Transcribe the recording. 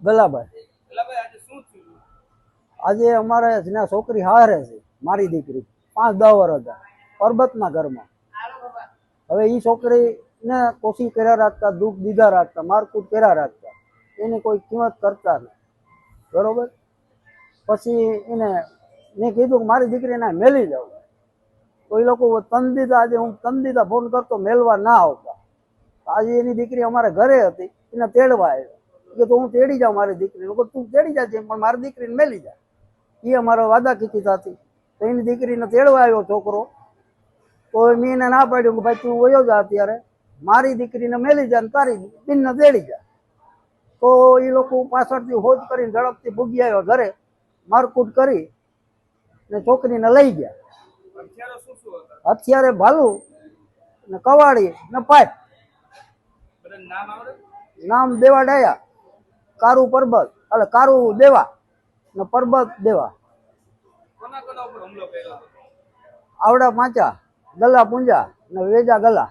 ગલાભાઈ. આજે અમારે જ્યાં છોકરી હારે છે મારી દીકરી 5-10 વર્ષ હતા પરબતના ઘરમાં. હવે એ છોકરીને કોશિશ કર્યા રાખતા, દુઃખ દીધા રાખતા, મારકૂટ કર્યા રાખતા, એની કોઈ કિંમત કરતા નહીં. બરોબર. પછી એને મેં કીધું કે મારી દીકરીને મેલી જાઉં. તો એ લોકો તંદીદા, આજે હું તંદીદા ફોન કરતો મેલવા ના આવતા. આજે એની દીકરી અમારા ઘરે હતી, એને તેડવા આવ્યો કે તો હું તેડી જાઉં મારી દીકરીને. તું તેડી જાય પણ મારી દીકરીને મેલી જાય. એ અમારો વાદા કીધી હતી. તો એની દીકરીને તેડવા આવ્યો છોકરો. તો મેં એને ના પાડ્યું કે ભાઈ તું વયો જા, અત્યારે મારી દીકરીને મેલી જાય ને તારી બિનને તેડી જાય. તો એ લોકો પાછળથી હોજ કરીને ઝડપથી ભૂગી આવ્યા ઘરે, મારકૂટ કરી ને છોકરીને લઈ ગયા. હથિયારે ભાલું ને કવાડી ને પાઇપ. નામ દેવા ડાયા, કારુ પરબત, એટલે કારુ દેવા ને પરબત દેવા. આવડા પાંચા, ગલા પૂંજા ને વેજા ગલા.